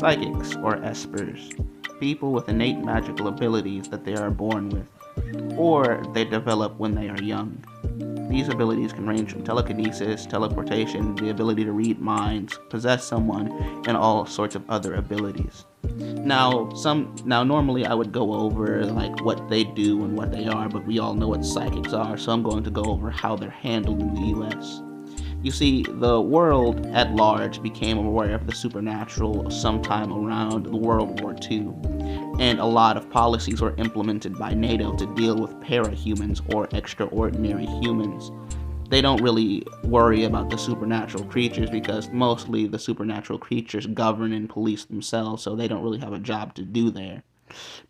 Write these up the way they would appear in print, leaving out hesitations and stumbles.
Psychics, or espers, people with innate magical abilities that they are born with, or they develop when they are young. These abilities can range from telekinesis, teleportation, the ability to read minds, possess someone, and all sorts of other abilities. Now normally I would go over like what they do and what they are, but we all know what psychics are, so I'm going to go over how they're handled in the US. You see, the world at large became aware of the supernatural sometime around World War II, and a lot of policies were implemented by NATO to deal with parahumans or extraordinary humans. They don't really worry about the supernatural creatures because mostly the supernatural creatures govern and police themselves, so they don't really have a job to do there.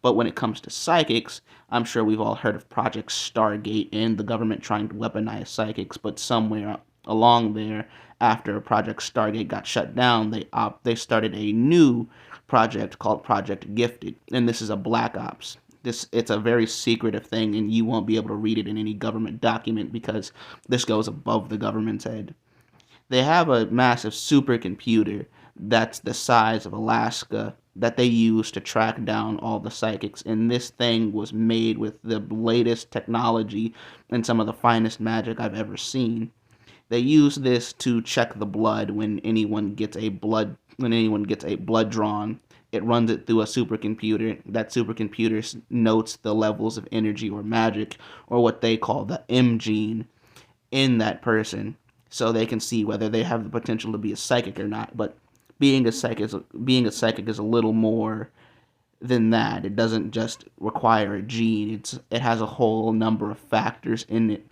But when it comes to psychics, I'm sure we've all heard of Project Stargate and the government trying to weaponize psychics, but somewhere along there, after Project Stargate got shut down, they started a new project called Project Gifted, and this is a black ops. It's a very secretive thing, and you won't be able to read it in any government document because this goes above the government's head. They have a massive supercomputer that's the size of Alaska that they use to track down all the psychics, and this thing was made with the latest technology and some of the finest magic I've ever seen. They use this to check the blood when anyone gets a blood drawn. It runs it through a supercomputer. That supercomputer notes the levels of energy or magic, or what they call the M gene, in that person, so they can see whether they have the potential to be a psychic or not. But being a psychic is a little more than that. It doesn't just require a gene. It has a whole number of factors in it,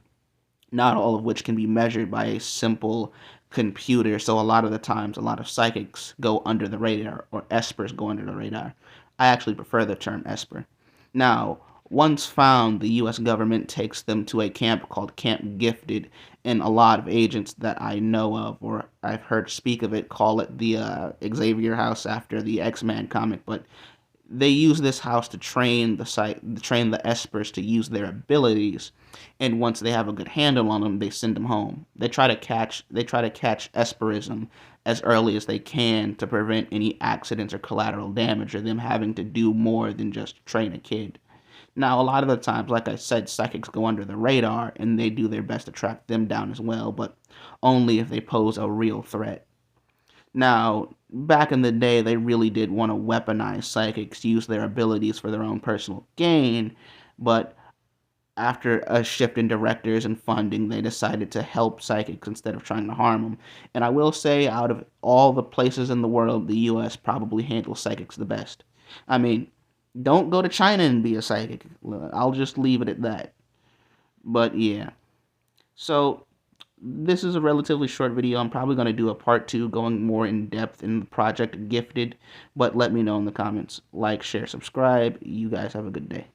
not all of which can be measured by a simple computer. So a lot of the times, a lot of psychics go under the radar, or espers go under the radar. I actually prefer the term esper. Now, once found, the U.S. government takes them to a camp called Camp Gifted, and a lot of agents that I know of, or I've heard speak of it, call it the Xavier House after the X-Men comic, but they use this house to train the espers to use their abilities, and once they have a good handle on them, they send them home. They try to catch esperism as early as they can to prevent any accidents or collateral damage, or them having to do more than just train a kid. Now, a lot of the times, like I said, psychics go under the radar, and they do their best to track them down as well, but only if they pose a real threat. Now, back in the day, they really did want to weaponize psychics, use their abilities for their own personal gain, but after a shift in directors and funding, they decided to help psychics instead of trying to harm them. And I will say, out of all the places in the world, the U.S. probably handles psychics the best. I mean, don't go to China and be a psychic. I'll just leave it at that. But yeah. So, this is a relatively short video. I'm probably going to do a part 2 going more in depth in the Project Gifted, but let me know in the comments. Like, share, subscribe. You guys have a good day.